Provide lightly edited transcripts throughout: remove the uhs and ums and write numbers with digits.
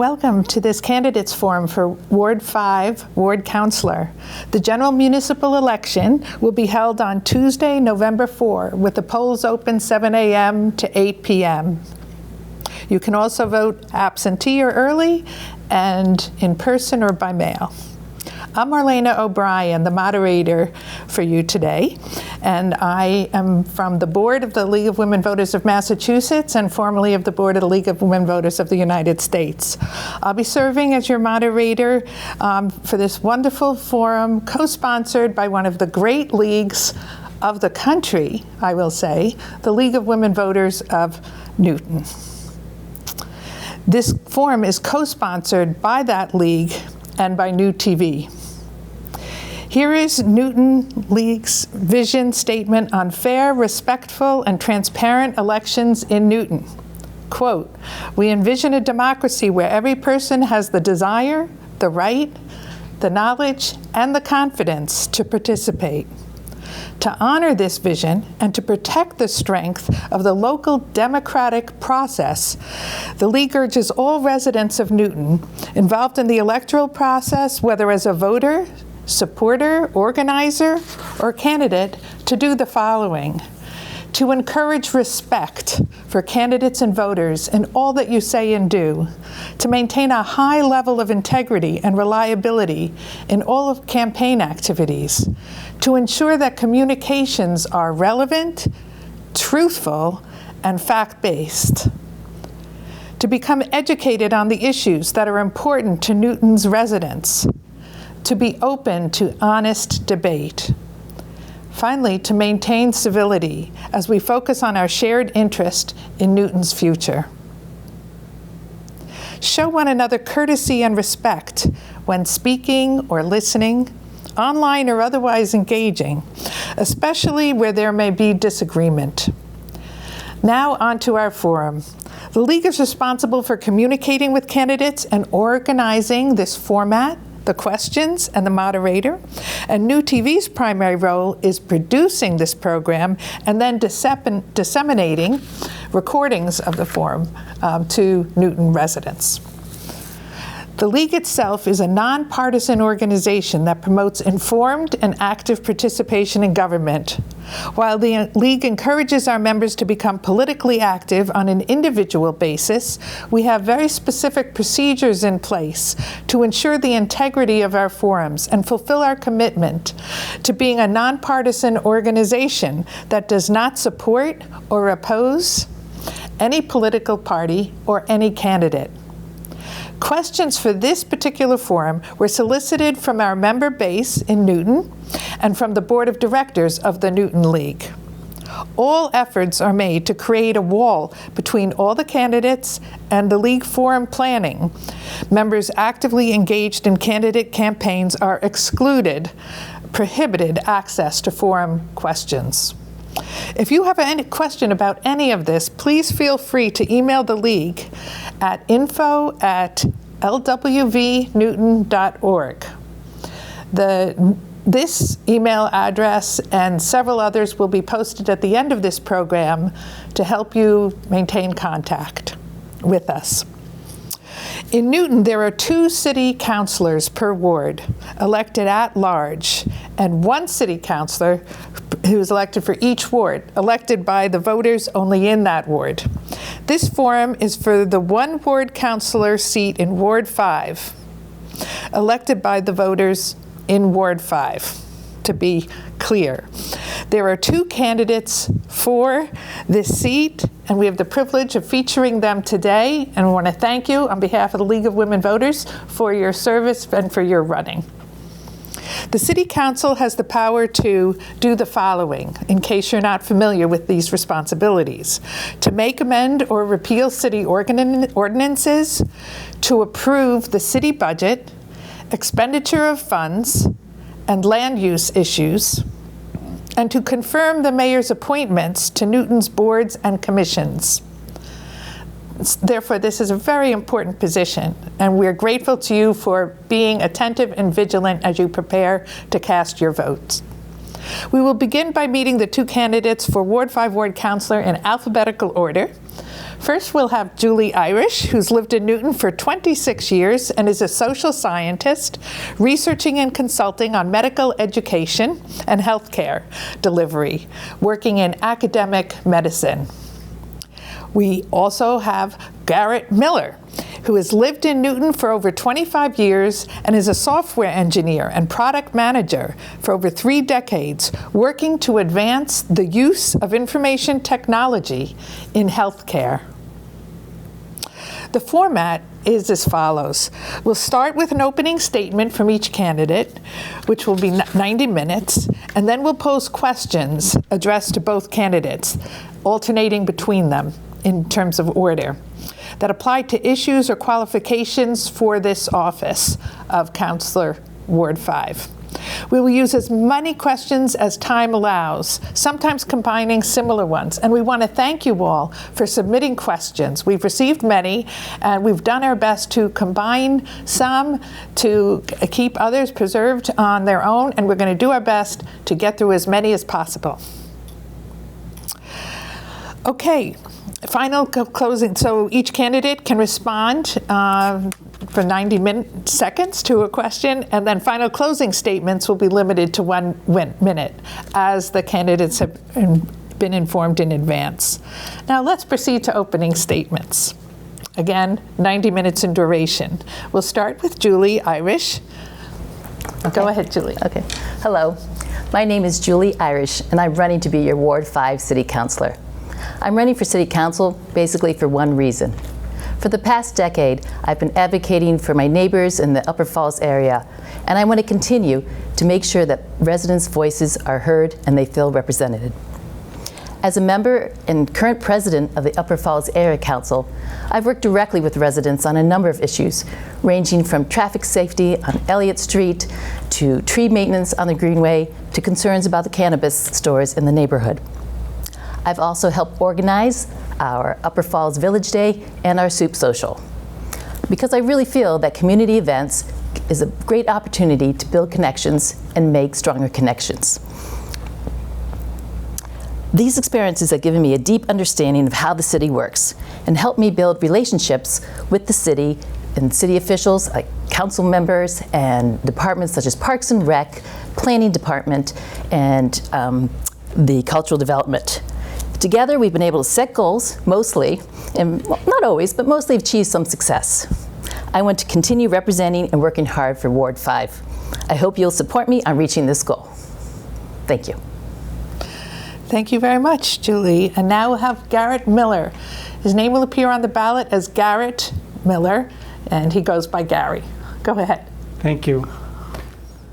Welcome to this candidates forum for Ward 5 Ward Councilor. The general municipal election will be held on Tuesday, November 4, with the polls open 7 a.m. to 8 p.m. You can also vote absentee or early and in person or by mail. I'm Marlena O'Brien, the moderator for you today, and I am from the board of the League of Women Voters of Massachusetts and formerly of the board of the League of Women Voters of the United States. I'll be serving as your moderator for this wonderful forum, co-sponsored by one of the great leagues of the country, I will say, the League of Women Voters of Newton. This forum is co-sponsored by that league and by NewTV. Here is Newton League's vision statement on fair, respectful, and transparent elections in Newton. Quote, "We envision a democracy where every person has the desire, the right, the knowledge, and the confidence to participate. To honor this vision and to protect the strength of the local democratic process, the League urges all residents of Newton involved in the electoral process, whether as a voter, supporter, organizer, or candidate, to do the following: to encourage respect for candidates and voters in all that you say and do, to maintain a high level of integrity and reliability in all of campaign activities, to ensure that communications are relevant, truthful, and fact-based, to become educated on the issues that are important to Newton's residents, to be open to honest debate. Finally, to maintain civility as we focus on our shared interest in Newton's future. Show one another courtesy and respect when speaking or listening, online or otherwise engaging, especially where there may be disagreement. Now on to our forum. The League is responsible for communicating with candidates and organizing this format, the questions, and the moderator. And NewTV's primary role is producing this program and then disseminating recordings of the forum to Newton residents. The League itself is a nonpartisan organization that promotes informed and active participation in government. While the League encourages our members to become politically active on an individual basis, we have very specific procedures in place to ensure the integrity of our forums and fulfill our commitment to being a nonpartisan organization that does not support or oppose any political party or any candidate. Questions for this particular forum were solicited from our member base in Newton and from the board of directors of the Newton League. All efforts are made to create a wall between all the candidates and the League forum planning. Members actively engaged in candidate campaigns are excluded, prohibited access to forum questions. If you have any question about any of this, please feel free to email the League at info@lwvnewton.org. This email address and several others will be posted at the end of this program to help you maintain contact with us. In Newton, there are 2 city councilors per ward, elected at large, and 1 city councilor who is elected for each ward, elected by the voters only in that ward. This forum is for the 1 ward councilor seat in Ward 5, elected by the voters in Ward 5, to be clear. There are 2 candidates for this seat, and we have the privilege of featuring them today, and we want to thank you on behalf of the League of Women Voters for your service and for your running. The City Council has the power to do the following, in case you're not familiar with these responsibilities: to make, amend, or repeal city ordinances, to approve the city budget, expenditure of funds, and land use issues, and to confirm the mayor's appointments to Newton's boards and commissions. Therefore, this is a very important position, and we're grateful to you for being attentive and vigilant as you prepare to cast your votes. We will begin by meeting the 2 candidates for Ward 5 Ward Councilor in alphabetical order. First, we'll have Julie Irish, who's lived in Newton for 26 years and is a social scientist, researching and consulting on medical education and healthcare delivery, working in academic medicine. We also have Garret Miller, who has lived in Newton for over 25 years and is a software engineer and product manager for over 3 decades, working to advance the use of information technology in healthcare. The format is as follows. We'll start with an opening statement from each candidate, which will be 90 minutes, and then we'll pose questions addressed to both candidates, alternating between them in terms of order, that apply to issues or qualifications for this office of Councilor Ward 5. We will use as many questions as time allows, sometimes combining similar ones. And we want to thank you all for submitting questions. We've received many, and we've done our best to combine some to keep others preserved on their own, and we're going to do our best to get through as many as possible. Okay. Final closing. So each candidate can respond for 90 seconds to a question, and then final closing statements will be limited to 1 minute, as the candidates have been informed in advance. Now let's proceed to opening statements. Again, 90 minutes in duration. We'll start with Julie Irish. Okay. Go ahead, Julie. Okay. Hello. My name is Julie Irish, and I'm running to be your Ward 5 City Councilor. I'm running for City Council basically for one reason. For the past decade, I've been advocating for my neighbors in the Upper Falls area, and I want to continue to make sure that residents' voices are heard and they feel represented. As a member and current president of the Upper Falls Area Council, I've worked directly with residents on a number of issues, ranging from traffic safety on Elliott Street, to tree maintenance on the Greenway, to concerns about the cannabis stores in the neighborhood. I've also helped organize our Upper Falls Village Day and our Soup Social, because I really feel that community events is a great opportunity to build connections and make stronger connections. These experiences have given me a deep understanding of how the city works and helped me build relationships with the city and city officials like council members and departments such as Parks and Rec, Planning Department, and the Cultural Development. Together, we've been able to set goals, mostly, and not always, but mostly achieve some success. I want to continue representing and working hard for Ward 5. I hope you'll support me on reaching this goal. Thank you. Thank you very much, Julie. And now we'll have Garret Miller. His name will appear on the ballot as Garret Miller, and he goes by Gary. Go ahead. Thank you.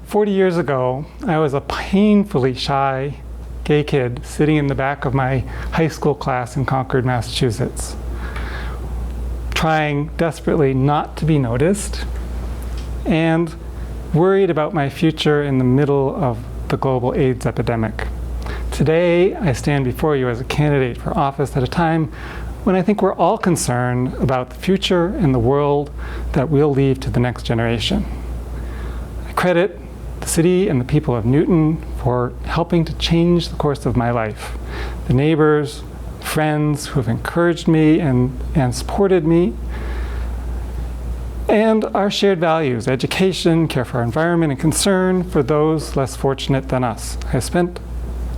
40 years ago, I was a painfully shy gay kid sitting in the back of my high school class in Concord, Massachusetts, trying desperately not to be noticed and worried about my future in the middle of the global AIDS epidemic. Today, I stand before you as a candidate for office at a time when I think we're all concerned about the future and the world that we'll leave to the next generation. I credit the city and the people of Newton for helping to change the course of my life. The neighbors, friends who have encouraged me and supported me, and our shared values, education, care for our environment, and concern for those less fortunate than us. I spent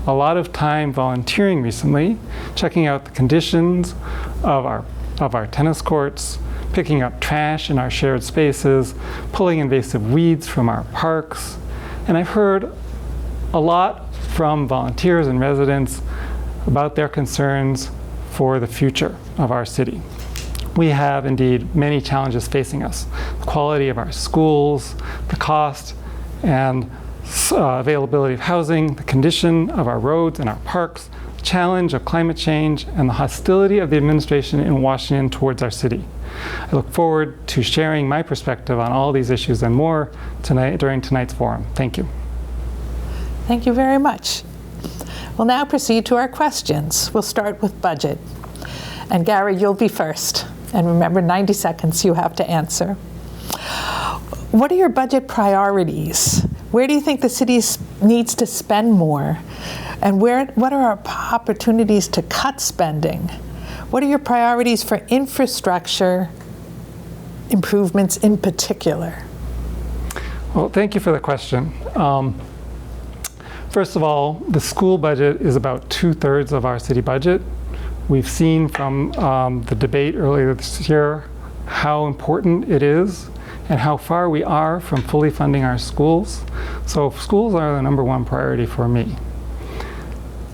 a lot of time volunteering recently, checking out the conditions of our tennis courts, picking up trash in our shared spaces, pulling invasive weeds from our parks. And I've heard a lot from volunteers and residents about their concerns for the future of our city. We have indeed many challenges facing us. The quality of our schools, the cost and availability of housing, the condition of our roads and our parks, the challenge of climate change, and the hostility of the administration in Washington towards our city. I look forward to sharing my perspective on all these issues and more tonight during tonight's forum. Thank you. Thank you very much. We'll now proceed to our questions. We'll start with budget. And Gary, you'll be first. And remember, 90 seconds you have to answer. What are your budget priorities? Where do you think the city needs to spend more? And what are our opportunities to cut spending? What are your priorities for infrastructure improvements in particular? Well, thank you for the question. First of all, the school budget is about 2/3 of our city budget. We've seen from the debate earlier this year how important it is and how far we are from fully funding our schools. So schools are the #1 priority for me.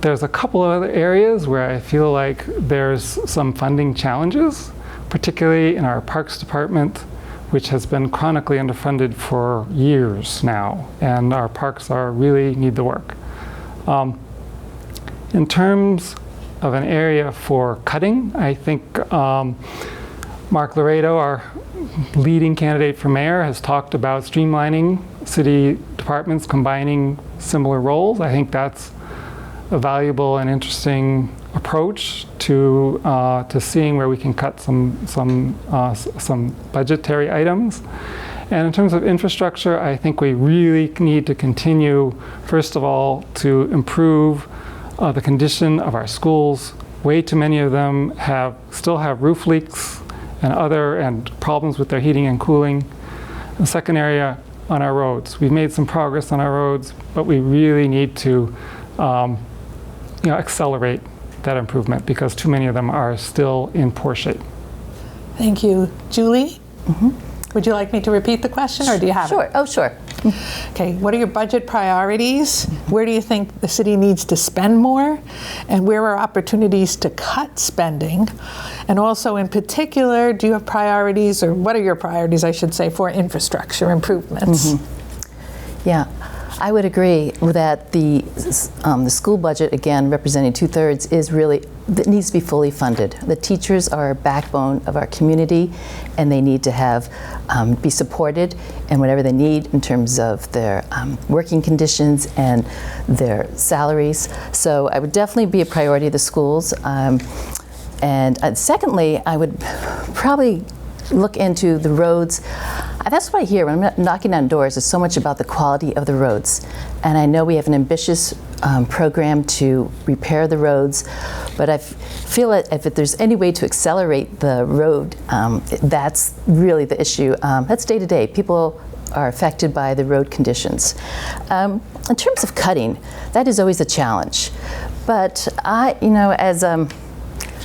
There's a couple of other areas where I feel like there's some funding challenges, particularly in our Parks Department, which has been chronically underfunded for years now, and our parks really need the work. In terms of an area for cutting, I think Mark Laredo, our leading candidate for mayor, has talked about streamlining city departments, combining similar roles. I think that's a valuable and interesting approach to seeing where we can cut some budgetary items. And in terms of infrastructure, I think we really need to continue, first of all, to improve the condition of our schools. Way too many of them still have roof leaks and problems with their heating and cooling. The second area, on our roads. We've made some progress on our roads, but we really need to accelerate that improvement because too many of them are still in poor shape. Thank you. Julie? Would you like me to repeat the question, or do you have Sure. it? Oh, sure. Okay, what are your budget priorities? Where do you think the city needs to spend more? And where are opportunities to cut spending? And also, in particular, do you have priorities, or what are your priorities, I should say, for infrastructure improvements? Yeah, I would agree that the school budget, again, representing 2/3, that needs to be fully funded. The teachers are a backbone of our community, and they need to be supported in whatever they need in terms of their working conditions and their salaries. So I would definitely be a priority of the schools. And secondly, I would probably look into the roads. That's what I hear when I'm knocking on doors, is so much about the quality of the roads. And I know we have an ambitious program to repair the roads, but I feel that if there's any way to accelerate the road, that's really the issue. That's day to day. People are affected by the road conditions. In terms of cutting, that is always a challenge. But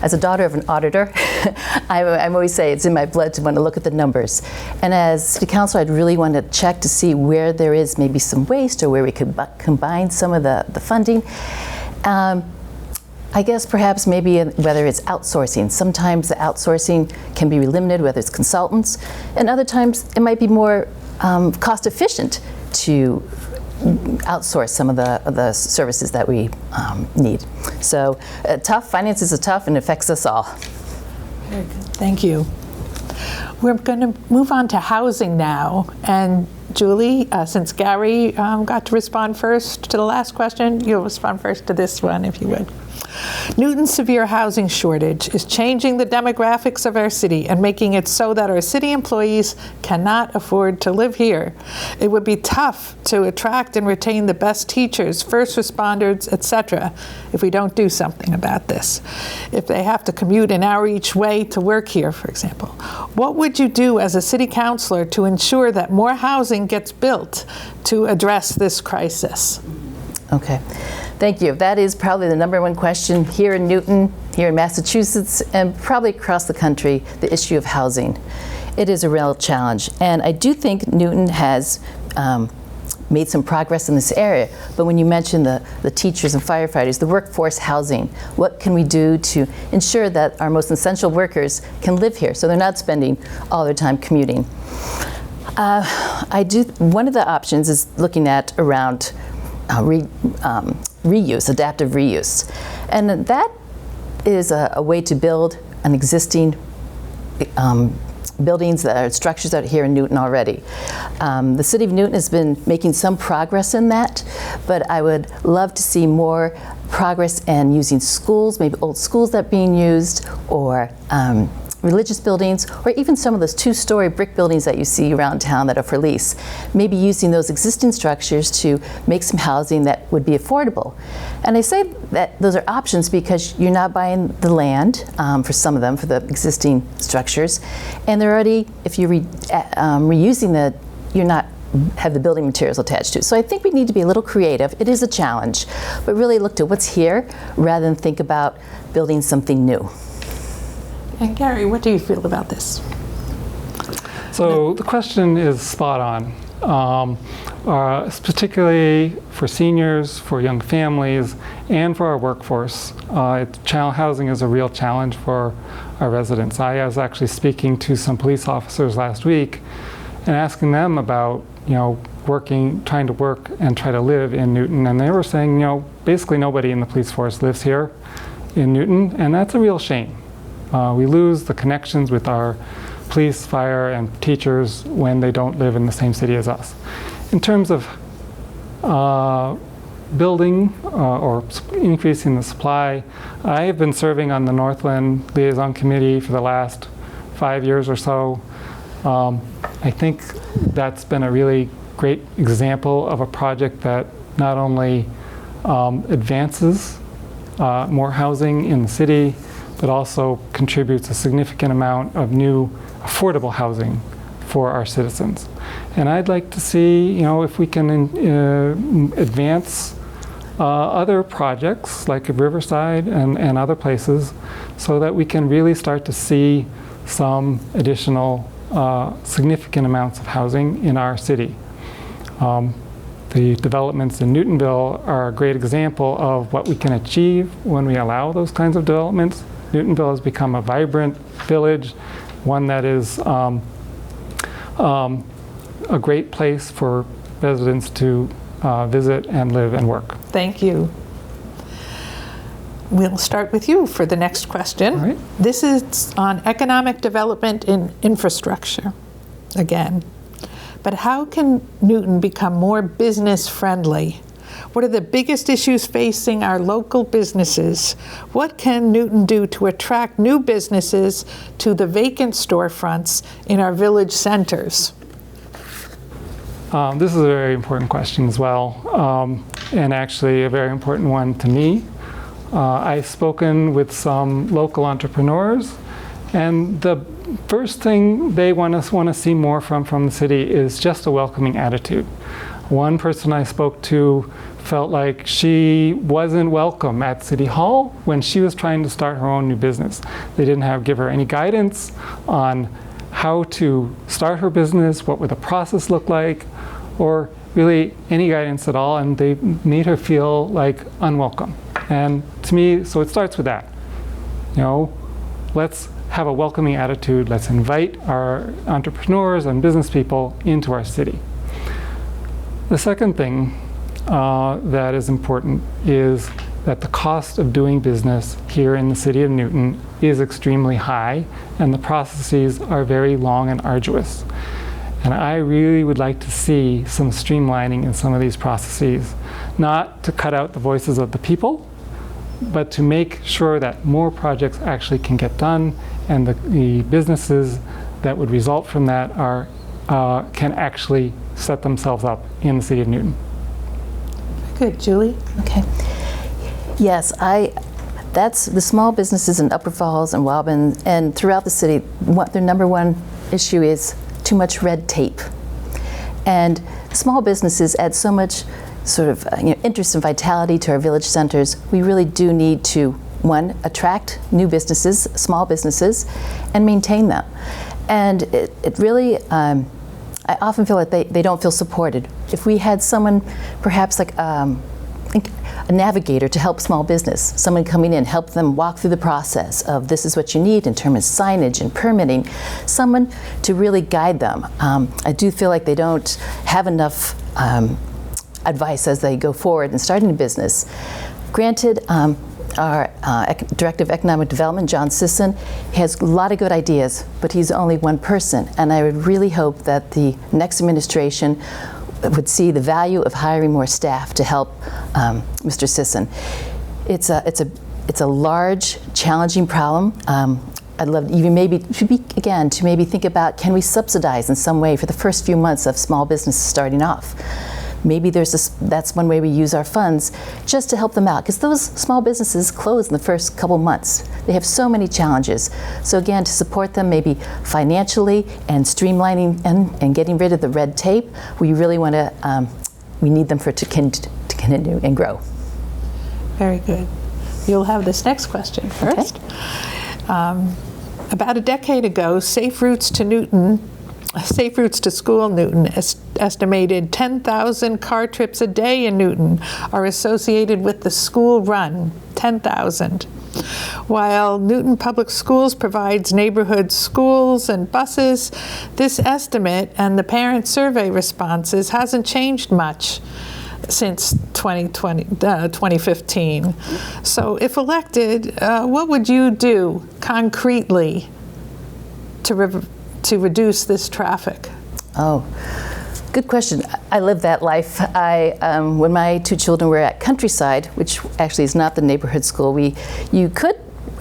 as a daughter of an auditor, I always say it's in my blood to want to look at the numbers. And as city councilor, I'd really want to check to see where there is maybe some waste or where we could combine some of the funding. I guess perhaps maybe whether it's outsourcing. Sometimes the outsourcing can be limited, whether it's consultants, and other times it might be more cost efficient to outsource some of the services that we need. So finances are tough, and it affects us all. Very good. Thank you. We're going to move on to housing now. And Julie, since Gary got to respond first to the last question, you'll respond first to this one, if you would. Newton's severe housing shortage is changing the demographics of our city and making it so that our city employees cannot afford to live here. It would be tough to attract and retain the best teachers, first responders, etc., if we don't do something about this. If they have to commute an hour each way to work here, for example. What would you do as a city councilor to ensure that more housing gets built to address this crisis? Okay. Thank you. That is probably the #1 question here in Newton, here in Massachusetts, and probably across the country, the issue of housing. It is a real challenge. And I do think Newton has made some progress in this area. But when you mention the teachers and firefighters, the workforce housing, what can we do to ensure that our most essential workers can live here so they're not spending all their time commuting? One of the options is looking at around reuse, adaptive reuse. And that is a way to build an existing buildings that are structures out here in Newton already. The City of Newton has been making some progress in that, but I would love to see more progress in using schools, maybe old schools that are being used, or religious buildings, or even some of those two-story brick buildings that you see around town that are for lease. Maybe using those existing structures to make some housing that would be affordable. And I say that those are options because you're not buying the land for some of them, for the existing structures, and they're already, if you're reusing you're not have the building materials attached to. So I think we need to be a little creative. It is a challenge, but really look to what's here rather than think about building something new. And Gary, what do you feel about this? So the question is spot on, particularly for seniors, for young families, and for our workforce. Housing is a real challenge for our residents. I was actually speaking to some police officers last week and asking them about, trying to work and try to live in Newton, and they were saying, basically nobody in the police force lives here in Newton, and that's a real shame. We lose the connections with our police, fire, and teachers when they don't live in the same city as us. In terms of building or increasing the supply, I have been serving on the Northland Liaison Committee for the last 5 years or so. I think that's been a really great example of a project that not only advances more housing in the city, but also contributes a significant amount of new affordable housing for our citizens. And I'd like to see, if we can advance other projects like Riverside and other places so that we can really start to see some additional significant amounts of housing in our city. The developments in Newtonville are a great example of what we can achieve when we allow those kinds of developments. Newtonville has become a vibrant village, one that is a great place for residents to visit and live and work. Thank you. We'll start with you for the next question. All right. This is on economic development in infrastructure, again. But how can Newton become more business friendly? What are the biggest issues facing our local businesses? What can Newton do to attract new businesses to the vacant storefronts in our village centers? This is a very important question as well, and actually a very important one to me. I've spoken with some local entrepreneurs, and the first thing they want to see more from the city is just a welcoming attitude. One person I spoke to felt like she wasn't welcome at City Hall when she was trying to start her own new business. They didn't give her any guidance on how to start her business, what would the process look like, or really any guidance at all, and they made her feel like unwelcome. And to me, so it starts with that. Let's have a welcoming attitude. Let's invite our entrepreneurs and business people into our city. The second thing that is important is that the cost of doing business here in the city of Newton is extremely high, and the processes are very long and arduous. And I really would like to see some streamlining in some of these processes, not to cut out the voices of the people, but to make sure that more projects actually can get done, and the businesses that would result from that can actually set themselves up in the city of Newton. Good, Julie. Okay. Yes, that's the small businesses in Upper Falls and Wildman and throughout the city. Their number one issue is too much red tape, and small businesses add so much sort of interest and vitality to our village centers. We really do need to, one, attract new businesses, small businesses, and maintain them. And it really, I often feel like they don't feel supported. If we had someone, perhaps like a navigator to help small business, someone coming in, help them walk through the process of this is what you need in terms of signage and permitting, someone to really guide them. I do feel like they don't have enough advice as they go forward in starting a business. Granted, our Director of Economic Development, John Sisson, has a lot of good ideas, but he's only one person, and I would really hope that the next administration would see the value of hiring more staff to help Mr. Sisson. It's a large, challenging problem. I'd love even maybe to maybe think about, can we subsidize in some way for the first few months of small businesses starting off? Maybe that's one way we use our funds just to help them out, because those small businesses close in the first couple months. They have so many challenges. So again, to support them maybe financially and streamlining and getting rid of the red tape, we really want to, we need them to continue and grow. Very good. You'll have this next question first. Okay. About a decade ago, Safe Routes to School Newton estimated 10,000 car trips a day in Newton are associated with the school run, 10,000. While Newton Public Schools provides neighborhood schools and buses, this estimate and the parent survey responses hasn't changed much since 2015. So if elected, what would you do concretely to reduce this traffic? Oh, good question. I lived that life. When my two children were at Countryside, which actually is not the neighborhood school, I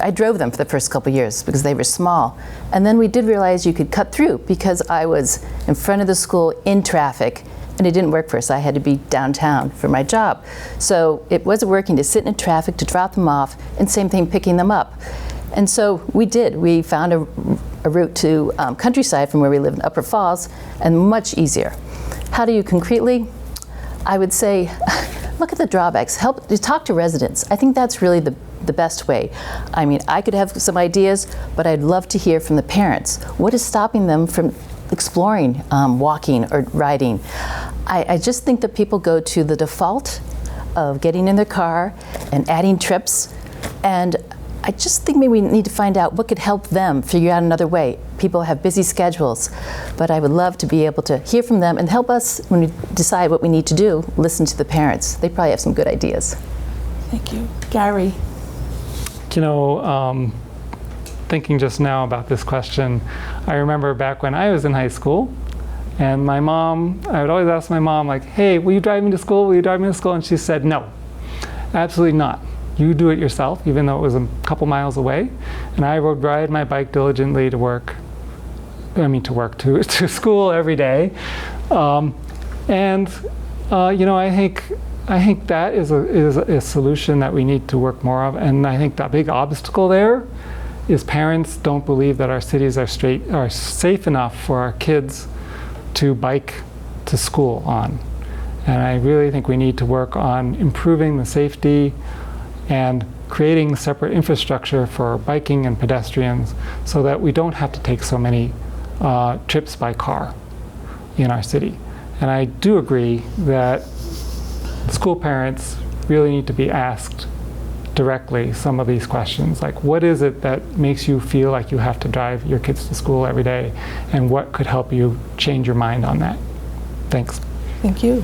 drove them for the first couple years because they were small. And then we did realize you could cut through, because I was in front of the school in traffic, and it didn't work for us. I had to be downtown for my job. So it wasn't working to sit in traffic, to drop them off, and same thing picking them up. And so we did. We found a route to Countryside from where we live in Upper Falls, and much easier. How do you concretely? I would say, look at the drawbacks. Help to talk to residents. I think that's really the best way. I mean, I could have some ideas, but I'd love to hear from the parents. What is stopping them from exploring walking or riding? I just think that people go to the default of getting in their car and adding trips, and I just think maybe we need to find out what could help them figure out another way. People have busy schedules, but I would love to be able to hear from them and help us when we decide what we need to do, listen to the parents. They probably have some good ideas. Thank you. Gary. You know, thinking just now about this question, I remember back when I was in high school, and my mom, I would always ask my mom, like, hey, will you drive me to school? Will you drive me to school? And she said, no, absolutely not. You do it yourself, even though it was a couple miles away. And I would ride my bike diligently to school every day. You know, I think that is a solution that we need to work more of. And I think the big obstacle there is parents don't believe that our cities are safe enough for our kids to bike to school on. And I really think we need to work on improving the safety and creating separate infrastructure for biking and pedestrians so that we don't have to take so many trips by car in our city. And I do agree that school parents really need to be asked directly some of these questions, like what is it that makes you feel like you have to drive your kids to school every day, and what could help you change your mind on that? Thanks. Thank you.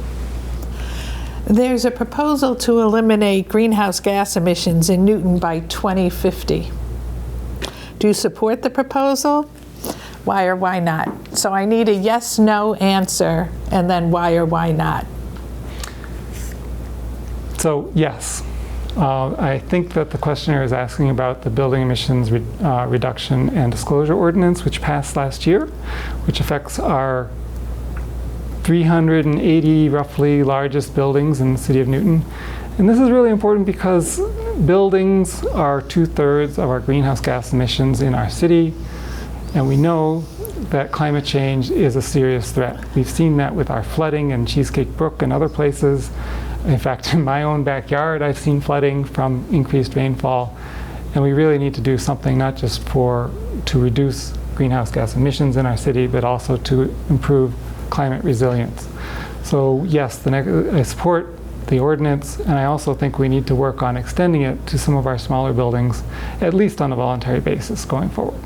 There's a proposal to eliminate greenhouse gas emissions in Newton by 2050. Do you support the proposal? Why or why not? So I need a yes, no answer, and then why or why not. So yes. I think that the questioner is asking about the building emissions reduction and disclosure ordinance, which passed last year, which affects our 380 roughly largest buildings in the city of Newton. And this is really important because buildings are 2/3 of our greenhouse gas emissions in our city, and we know that climate change is a serious threat. We've seen that with our flooding in Cheesecake Brook and other places. In fact, in my own backyard, I've seen flooding from increased rainfall, and we really need to do something not just to reduce greenhouse gas emissions in our city, but also to improve climate resilience. So yes, I support the ordinance, and I also think we need to work on extending it to some of our smaller buildings, at least on a voluntary basis going forward.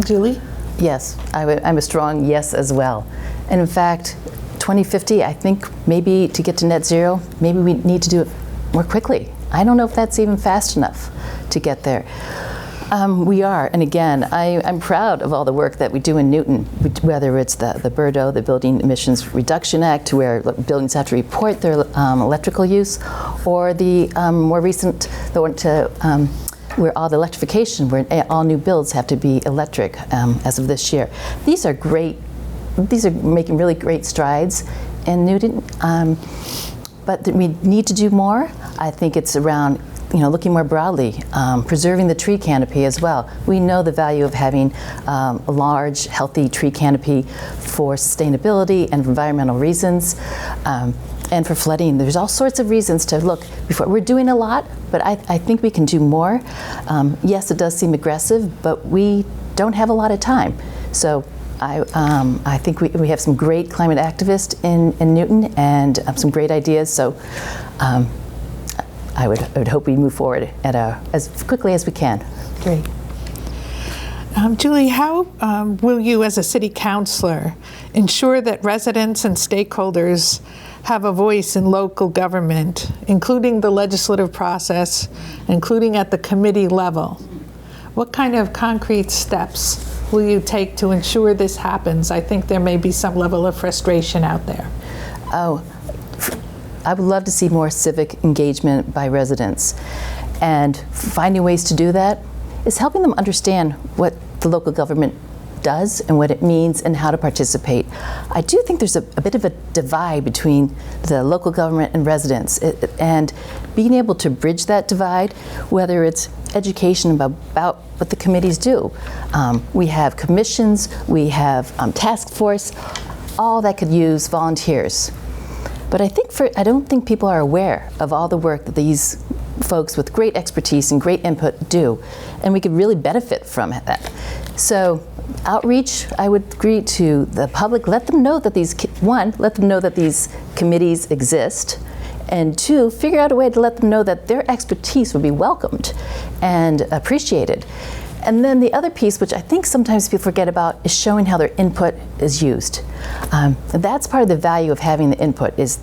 Julie? Yes, I'm a strong yes as well. And in fact, 2050, I think maybe to get to net zero, maybe we need to do it more quickly. I don't know if that's even fast enough to get there. We are, and again, I'm proud of all the work that we do in Newton, whether it's the BERDO, the Building Emissions Reduction Act, where buildings have to report their electrical use, or the more recent, the one to where all the electrification, where all new builds have to be electric as of this year. These are great. These are making really great strides in Newton, but we need to do more. I think it's around looking more broadly, preserving the tree canopy as well. We know the value of having a large, healthy tree canopy for sustainability and environmental reasons, and for flooding. There's all sorts of reasons to look. We're doing a lot, but I think we can do more. Yes, it does seem aggressive, but we don't have a lot of time. So I think we have some great climate activists in Newton and some great ideas. So I would hope we move forward as quickly as we can. Great. Julie, how will you as a city councilor ensure that residents and stakeholders have a voice in local government, including the legislative process, including at the committee level? What kind of concrete steps will you take to ensure this happens? I think there may be some level of frustration out there. Oh, I would love to see more civic engagement by residents. And finding ways to do that is helping them understand what the local government does and what it means and how to participate. I do think there's a bit of a divide between the local government and residents, and being able to bridge that divide, whether it's education about what the committees do. We have commissions, we have task force, all that could use volunteers. But I don't think people are aware of all the work that these folks with great expertise and great input do, and we could really benefit from that. So outreach, I would agree to the public, let them know that let them know that these committees exist, and two, figure out a way to let them know that their expertise would be welcomed and appreciated. And then the other piece, which I think sometimes people forget about, is showing how their input is used. That's part of the value of having the input, is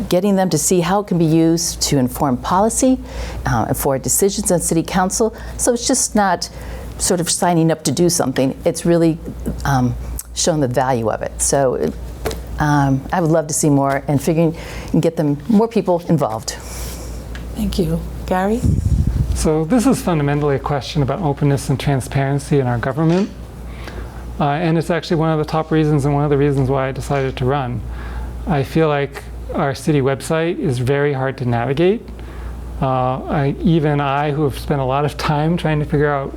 getting them to see how it can be used to inform policy, for decisions on city council. So it's just not sort of signing up to do something, it's really showing the value of it. So I would love to see more and get them more people involved. Thank you. Gary? So this is fundamentally a question about openness and transparency in our government. And it's actually one of the top reasons and one of the reasons why I decided to run. I feel like our city website is very hard to navigate. Even I, who have spent a lot of time trying to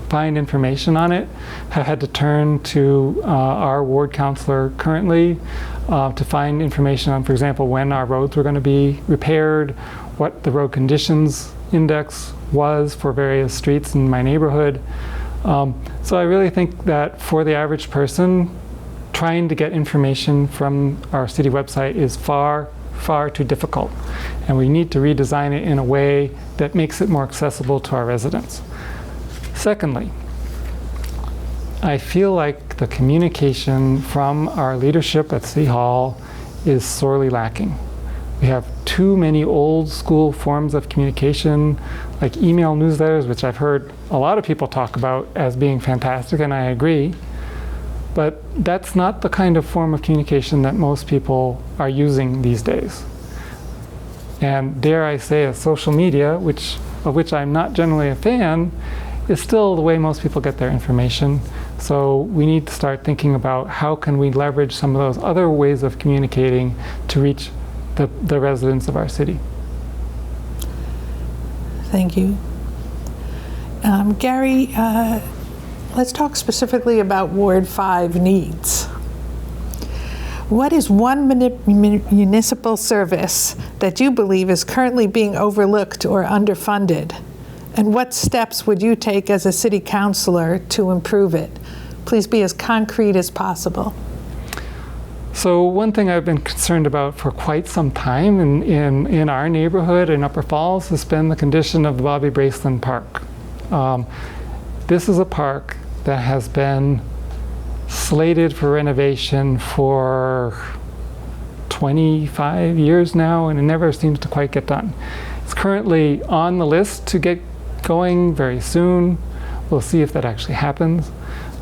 find information on it, have had to turn to our ward councilor currently to find information on, for example, when our roads were going to be repaired, what the road conditions index was for various streets in my neighborhood. So I really think that for the average person, trying to get information from our city website is far, far too difficult. And we need to redesign it in a way that makes it more accessible to our residents. Secondly, I feel like the communication from our leadership at City Hall is sorely lacking. We have too many old school forms of communication, like email newsletters, which I've heard a lot of people talk about as being fantastic, and I agree. But that's not the kind of form of communication that most people are using these days. And dare I say, social media, of which I'm not generally a fan, is still the way most people get their information. So we need to start thinking about how can we leverage some of those other ways of communicating to reach the residents of our city. Thank you. Gary, let's talk specifically about Ward 5 needs. What is one municipal service that you believe is currently being overlooked or underfunded? And what steps would you take as a city councilor to improve it? Please be as concrete as possible. So one thing I've been concerned about for quite some time in our neighborhood in Upper Falls has been the condition of the Bobby Braceland Park. This is a park that has been slated for renovation for 25 years now, and it never seems to quite get done. It's currently on the list to get going very soon. We'll see if that actually happens.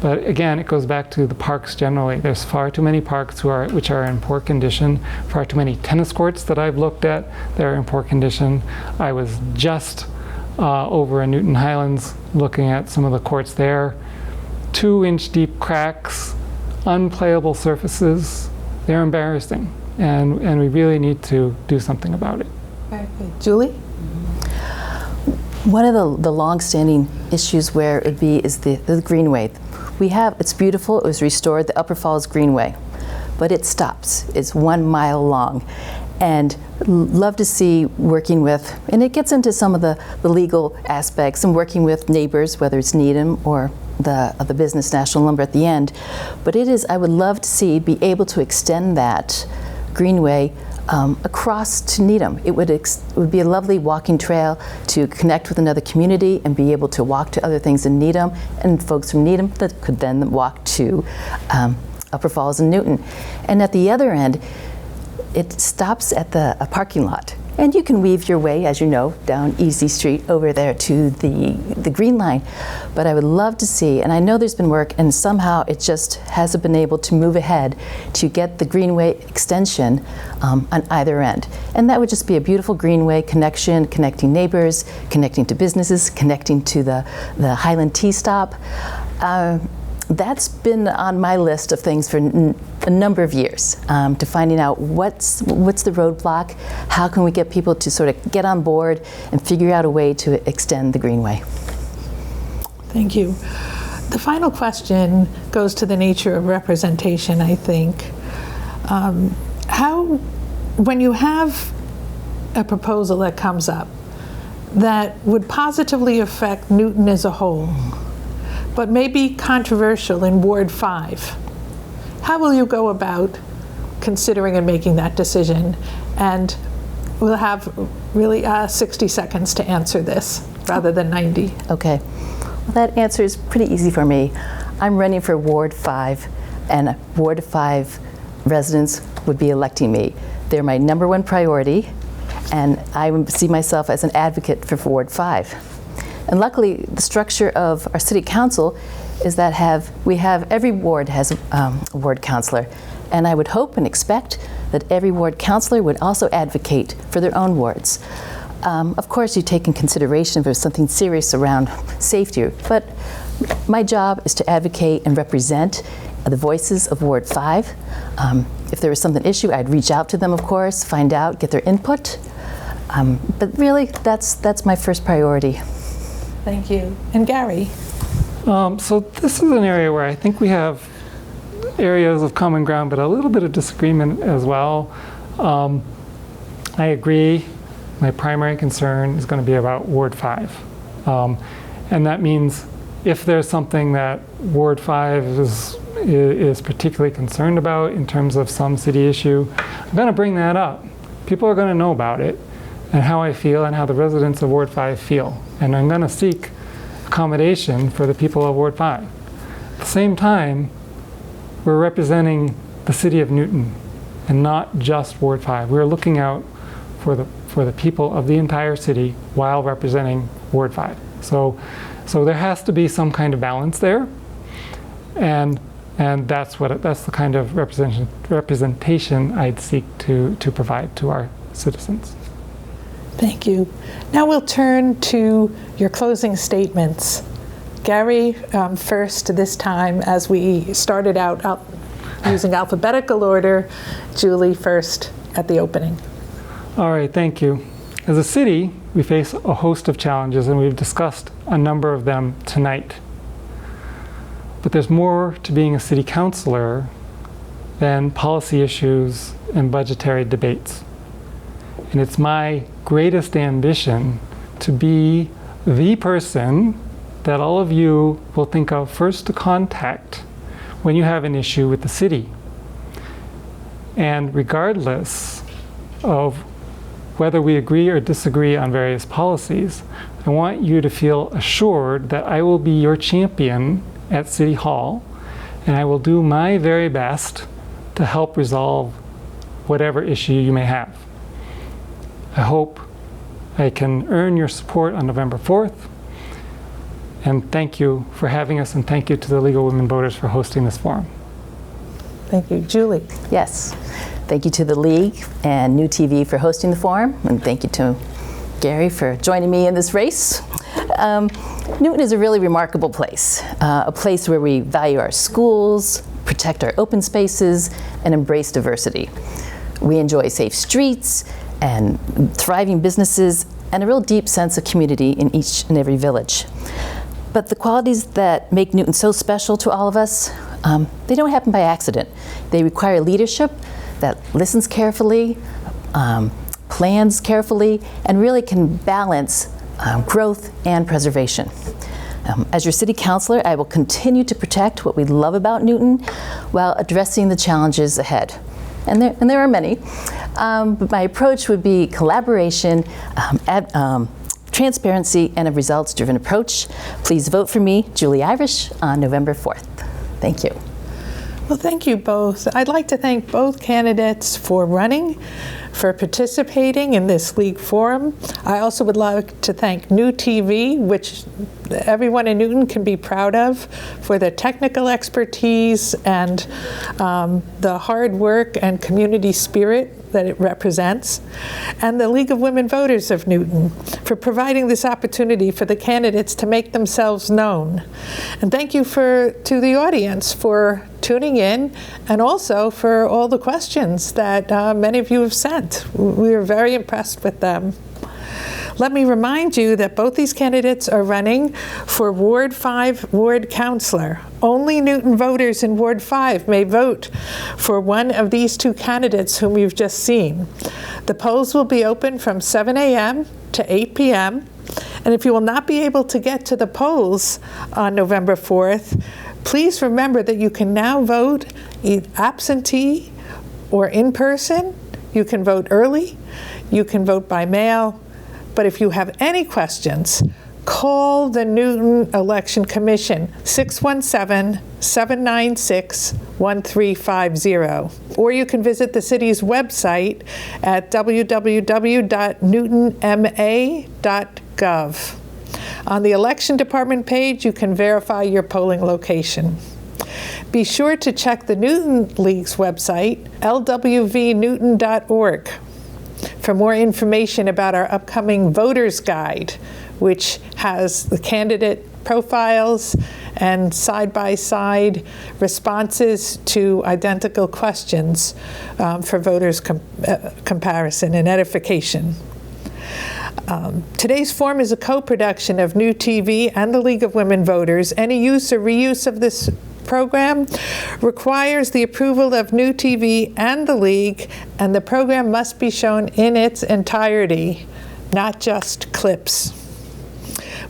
But again, it goes back to the parks generally. There's far too many parks which are in poor condition, far too many tennis courts that I've looked at that are in poor condition. I was just over in Newton Highlands, looking at some of the courts there. 2-inch deep cracks, unplayable surfaces. They're embarrassing, and we really need to do something about it. Very good. Julie? One of the long-standing issues where it would be is the greenway. It's beautiful, it was restored, the Upper Falls Greenway, but it stops. It's 1 mile long. And love to see working with, and it gets into some of the legal aspects and working with neighbors, whether it's Needham or the business National Lumber at the end. But I would love to see, be able to extend that greenway across to Needham. It would be a lovely walking trail to connect with another community and be able to walk to other things in Needham, and folks from Needham that could then walk to Upper Falls and Newton. And at the other end, it stops at a parking lot. And you can weave your way, as you know, down Easy Street over there to the Green Line. But I would love to see, and I know there's been work, and somehow it just hasn't been able to move ahead to get the Greenway extension on either end. And that would just be a beautiful Greenway connection, connecting neighbors, connecting to businesses, connecting to the Highland Tea Stop. That's been on my list of things for a number of years, to finding out what's the roadblock, how can we get people to sort of get on board and figure out a way to extend the Greenway. Thank you. The final question goes to the nature of representation, I think. When you have a proposal that comes up that would positively affect Newton as a whole, but may be controversial in Ward 5, how will you go about considering and making that decision? And we'll have really 60 seconds to answer this rather than 90. Okay. Well, that answer is pretty easy for me. I'm running for Ward 5, and Ward 5 residents would be electing me. They're my -- priority, and I see myself as an advocate for Ward 5. And luckily, the structure of our city council is that every ward has a ward councilor. And I would hope and expect that every ward councilor would also advocate for their own wards. Of course, you take in consideration if there's something serious around safety, but my job is to advocate and represent the voices of Ward 5. If there was something issue, I'd reach out to them, of course, find out, get their input. But really, that's my first priority. Thank you. And Gary? So this is an area where I think we have areas of common ground, but a little bit of disagreement as well. I agree. My primary concern is going to be about Ward 5. And that means if there's something that Ward 5 is particularly concerned about in terms of some city issue, I'm going to bring that up. People are going to know about it and how I feel and how the residents of Ward 5 feel. And I'm going to seek accommodation for the people of Ward 5. At the same time, we're representing the city of Newton and not just Ward 5. We're looking out for the people of the entire city while representing Ward 5. So there has to be some kind of balance there, and that's the kind of representation I'd seek to provide to our citizens. Thank you. Now we'll turn to your closing statements. Gary, first this time, as we started out using alphabetical order. Julie first at the opening. All right, thank you. As a city, we face a host of challenges, and we've discussed a number of them tonight. But there's more to being a city councilor than policy issues and budgetary debates. And it's my greatest ambition to be the person that all of you will think of first to contact when you have an issue with the city. And regardless of whether we agree or disagree on various policies, I want you to feel assured that I will be your champion at City Hall, and I will do my very best to help resolve whatever issue you may have. I hope I can earn your support on November 4th. And thank you for having us, and thank you to the League of Women Voters for hosting this forum. Thank you. Julie? Yes. Thank you to the League and NewTV for hosting the forum, and thank you to Gary for joining me in this race. Newton is a really remarkable place, a place where we value our schools, protect our open spaces, and embrace diversity. We enjoy safe streets and thriving businesses and a real deep sense of community in each and every village. But the qualities that make Newton so special to all of us, they don't happen by accident. They require leadership that listens carefully, plans carefully, and really can balance growth and preservation. As your city councilor, I will continue to protect what we love about Newton while addressing the challenges ahead. And there are many. But my approach would be collaboration, transparency, and a results-driven approach. Please vote for me, Julie Irish, on November 4th. Thank you. Well, thank you both. I'd like to thank both candidates for running, for participating in this league forum. I also would like to thank NewTV, which everyone in Newton can be proud of, for their technical expertise and the hard work and community spirit that it represents, and the League of Women Voters of Newton for providing this opportunity for the candidates to make themselves known. And thank you to the audience for tuning in, and also for all the questions that many of you have sent. We were very impressed with them. Let me remind you that both these candidates are running for Ward 5 Ward Councilor. Only Newton voters in Ward 5 may vote for one of these two candidates whom you've just seen. The polls will be open from 7 a.m. to 8 p.m. And if you will not be able to get to the polls on November 4th, please remember that you can now vote absentee or in person. You can vote early. You can vote by mail. But if you have any questions, call the Newton Election Commission, 617-796-1350. Or you can visit the city's website at www.newtonma.gov. On the election department page, you can verify your polling location. Be sure to check the Newton League's website, lwvnewton.org. for more information about our upcoming Voters Guide, which has the candidate profiles and side-by-side responses to identical questions for voters' comparison and edification. Today's forum is a co-production of NewTV and the League of Women Voters. Any use or reuse of this program requires the approval of NewTV and the League, and the program must be shown in its entirety, not just clips,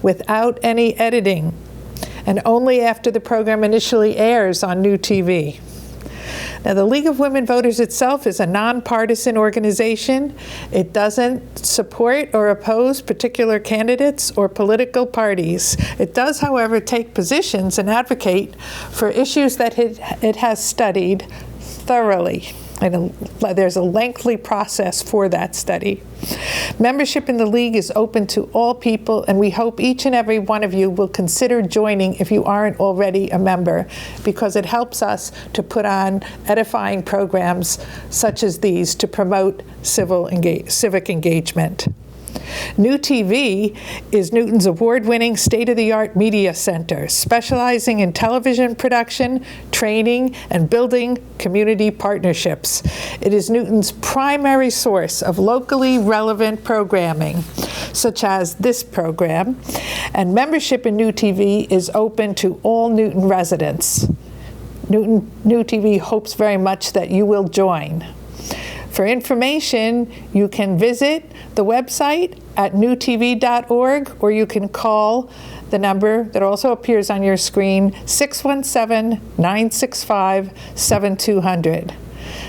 without any editing, and only after the program initially airs on NewTV. Now, the League of Women Voters itself is a nonpartisan organization. It doesn't support or oppose particular candidates or political parties. It does, however, take positions and advocate for issues that it has studied thoroughly. And there's a lengthy process for that study. Membership in the League is open to all people, and we hope each and every one of you will consider joining if you aren't already a member, because it helps us to put on edifying programs such as these to promote civic engagement. NewTV is Newton's award-winning state-of-the-art media center, specializing in television production, training, and building community partnerships. It is Newton's primary source of locally relevant programming, such as this program, and membership in NewTV is open to all Newton residents. NewTV hopes very much that you will join. For information, you can visit the website at newtv.org, or you can call the number that also appears on your screen, 617-965-7200.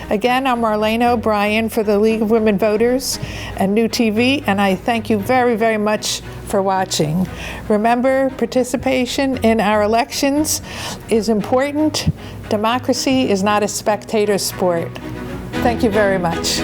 Again, I'm Marlene O'Brien for the League of Women Voters and NewTV, and I thank you very, very much for watching. Remember, participation in our elections is important. Democracy is not a spectator sport. Thank you very much.